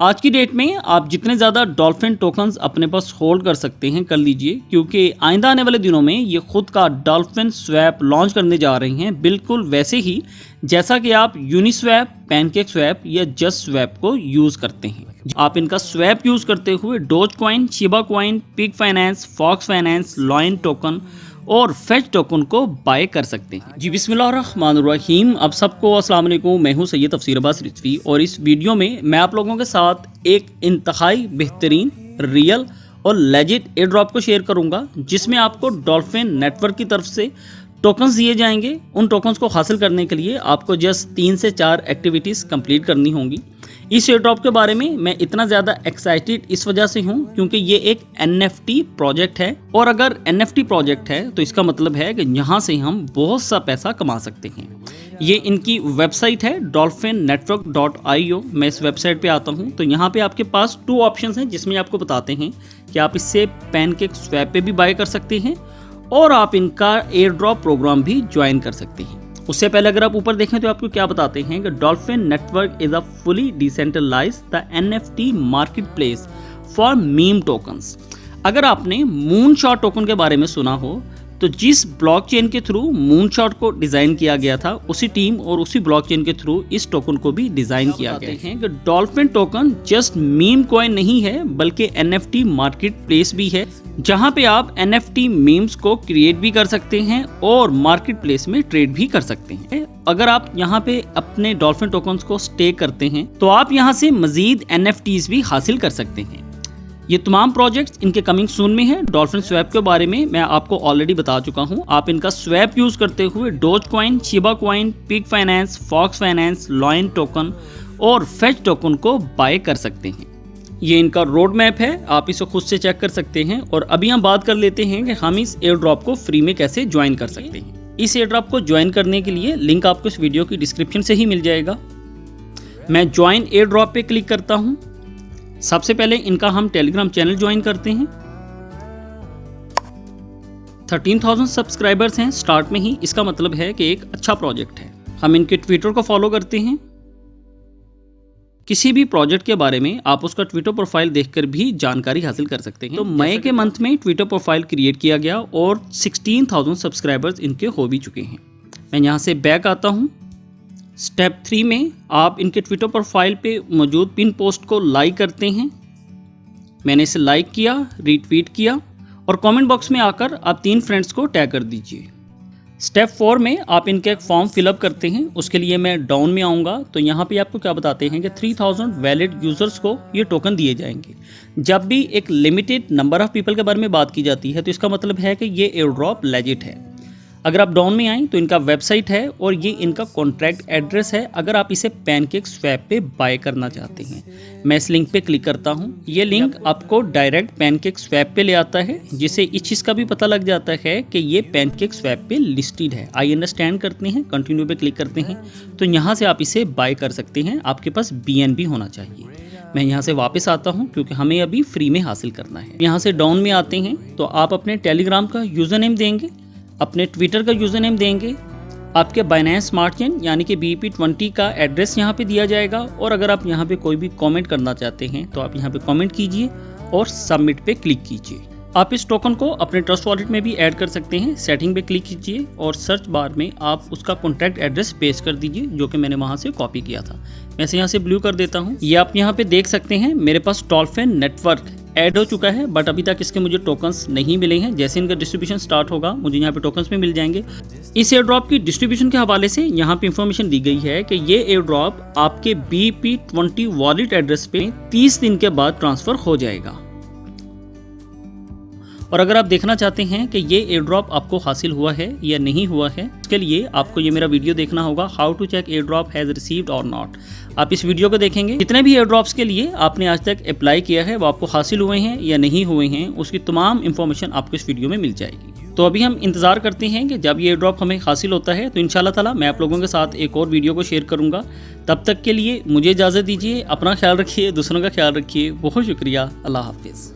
आज की डेट में आप जितने ज़्यादा डॉल्फिन टोकन्स अपने पास होल्ड कर सकते हैं कर लीजिए, क्योंकि आइंदा आने वाले दिनों में ये खुद का डॉल्फिन स्वैप लॉन्च करने जा रही हैं, बिल्कुल वैसे ही जैसा कि आप यूनिस्वैप, पैनकेक स्वैप या जस्ट स्वैप को यूज़ करते हैं। आप इनका स्वैप यूज़ करते हुए Doge coin, Shiba coin, Pig Finance, Fox Finance, lion token और फेच टोकन को बाय कर सकते हैं। जी बिस्मिल्लाहिर्रहमानिर्रहीम। अब सबको अस्सलाम वालेकुम। मैं हूं सैयद तफसीर अब्बास रिजवी और इस वीडियो में मैं आप लोगों के साथ एक इंतहाई बेहतरीन, रियल और लेजिट एयर ड्रॉप को शेयर करूंगा, जिसमें आपको डॉल्फिन नेटवर्क की तरफ से टोकन्स दिए जाएंगे। उन टोकन्स को हासिल करने के लिए आपको जस्ट 3 से 4 एक्टिविटीज़ कंप्लीट करनी होंगी। इस एयर ड्रॉप के बारे में मैं इतना ज़्यादा एक्साइटेड इस वजह से हूँ क्योंकि ये एक NFT प्रोजेक्ट है, और अगर NFT प्रोजेक्ट है तो इसका मतलब है कि यहाँ से हम बहुत सा पैसा कमा सकते हैं। ये इनकी वेबसाइट है dolphinnetwork.io। मैं इस वेबसाइट पे आता हूँ तो यहाँ पे आपके पास 2 ऑप्शंस हैं, जिसमें आपको बताते हैं कि आप इससे पैनकेक स्वैप पे भी बाय कर सकते हैं और आप इनका एयर ड्रॉप प्रोग्राम भी ज्वाइन कर सकते हैं। उससे पहले अगर आप ऊपर देखें तो आपको क्या बताते हैं कि Dolphin Network is a fully decentralized the NFT market place for meme tokens. अगर आपने मून शॉट टोकन के बारे में सुना हो तो जिस ब्लॉकचेन के थ्रू मून शॉट को डिज़ाइन किया गया था, उसी टीम और उसी ब्लॉकचेन के थ्रू इस टोकन को भी डिज़ाइन किया गया है कि dolphin token just meme coin नहीं है बल्कि NFT मार्केट प्लेस भी है, जहां पे आप NFT मीम्स को क्रिएट भी कर सकते हैं और मार्केट प्लेस में ट्रेड भी कर सकते हैं। अगर आप यहां पे अपने डॉल्फिन टोकन्स को स्टेक करते हैं तो आप यहां से मजीद NFTs भी हासिल कर सकते हैं। ये तमाम प्रोजेक्ट्स इनके कमिंग सून में हैं। डॉल्फिन स्वैप के बारे में मैं आपको ऑलरेडी बता चुका हूं। आप इनका स्वैप यूज करते हुए Doge coin, Shiba coin, Pig Finance, Fox Finance, lion token और फेच टोकन को बाय कर सकते हैं। ये इनका रोड मैप है, आप इसे खुद से चेक कर सकते हैं। और अभी हम बात कर लेते हैं कि हम इस एयर ड्रॉप को फ्री में कैसे ज्वाइन कर सकते हैं। इस एयर ड्रॉप को ज्वाइन करने के लिए लिंक आपको इस वीडियो की डिस्क्रिप्शन से ही मिल जाएगा। मैं ज्वाइन एयर ड्रॉप पे क्लिक करता हूं। सबसे पहले इनका हम टेलीग्राम चैनल ज्वाइन करते हैं। 13,000 सब्सक्राइबर्स हैं स्टार्ट में ही, इसका मतलब है कि एक अच्छा प्रोजेक्ट है। हम इनके ट्विटर को फॉलो करते हैं। किसी भी प्रोजेक्ट के बारे में आप उसका ट्विटर प्रोफाइल देखकर भी जानकारी हासिल कर सकते हैं। तो मई के मंथ में ट्विटर प्रोफाइल क्रिएट किया गया और 16,000 सब्सक्राइबर्स इनके हो भी चुके हैं। मैं यहाँ से बैक आता हूँ। स्टेप 3 में आप इनके ट्विटर प्रोफाइल पे मौजूद पिन पोस्ट को लाइक करते हैं। मैंने इसे लाइक किया, रीट्वीट किया और कमेंट बॉक्स में आकर आप 3 फ्रेंड्स को टैग कर दीजिए। स्टेप 4 में आप इनका एक फॉर्म फिलअप करते हैं। उसके लिए मैं डाउन में आऊँगा तो यहाँ पे आपको क्या बताते हैं कि 3000 वैलिड यूज़र्स को ये टोकन दिए जाएंगे। जब भी एक लिमिटेड नंबर ऑफ़ पीपल के बारे में बात की जाती है तो इसका मतलब है कि ये एयर ड्रॉप लेजिट है। अगर आप डाउन में आएँ तो इनका वेबसाइट है और ये इनका कॉन्ट्रैक्ट एड्रेस है अगर आप इसे पैनकेक स्वैप पे बाय करना चाहते हैं। मैं इस लिंक पे क्लिक करता हूँ। ये लिंक आपको डायरेक्ट पैनकेक स्वैप पे ले आता है, जिससे इस चीज़ का भी पता लग जाता है कि ये पैनकेक स्वैप पे लिस्टेड है। आई अंडरस्टैंड करते हैं, कंटिन्यू पे क्लिक करते हैं तो यहाँ से आप इसे बाय कर सकते हैं। आपके पास BNB होना चाहिए। मैं यहाँ से वापस आता हूँ क्योंकि हमें अभी फ्री में हासिल करना है। यहाँ से डाउन में आते हैं तो आप अपने टेलीग्राम का यूज़र नेम देंगे, अपने ट्विटर का यूज़र नेम देंगे, आपके बाइनेंस स्मार्ट चेन यानी कि BEP20 का एड्रेस यहाँ पे दिया जाएगा। और अगर आप यहाँ पे कोई भी कमेंट करना चाहते हैं तो आप यहाँ पे कमेंट कीजिए और सबमिट पे क्लिक कीजिए। आप इस टोकन को अपने ट्रस्ट वॉलेट में भी ऐड कर सकते हैं। सेटिंग पे क्लिक कीजिए और सर्च बार में आप उसका कॉन्टैक्ट एड्रेस पेस्ट कर दीजिए, जो कि मैंने वहाँ से कॉपी किया था। मैं इसे यहाँ से ब्लू कर देता हूँ। ये आप यहाँ पे देख सकते हैं मेरे पास डॉल्फिन नेटवर्क ऐड हो चुका है, बट अभी तक इसके मुझे टोकन्स नहीं मिले हैं। जैसे इनका डिस्ट्रीब्यूशन स्टार्ट होगा मुझे यहाँ पे टोकन्स भी मिल जाएंगे। इस एयर ड्रॉप की डिस्ट्रीब्यूशन के हवाले से यहाँ पे इंफॉर्मेशन दी गई है कि ये एयर ड्रॉप आपके BEP20 वॉलेट एड्रेस पे 30 दिन के बाद ट्रांसफर हो जाएगा। और अगर आप देखना चाहते हैं कि ये एयर ड्रॉप आपको हासिल हुआ है या नहीं हुआ है, इसके लिए आपको ये मेरा वीडियो देखना होगा, how to check air drop has received और नॉट। आप इस वीडियो को देखेंगे, जितने भी एयर ड्रॉप्स के लिए आपने आज तक अप्लाई किया है वो आपको हासिल हुए हैं या नहीं हुए हैं, उसकी तमाम इंफॉर्मेशन आपको इस वीडियो में मिल जाएगी। तो अभी हम इंतजार करते हैं कि जब ये एयर ड्रॉप हमें हासिल होता है तो इंशाल्लाह ताला मैं आप लोगों के साथ एक और वीडियो को शेयर करूँगा। तब तक के लिए मुझे इजाज़त दीजिए। अपना ख्याल रखिए, दूसरों का ख्याल रखिए। बहुत शुक्रिया। अल्लाह हाफिज़।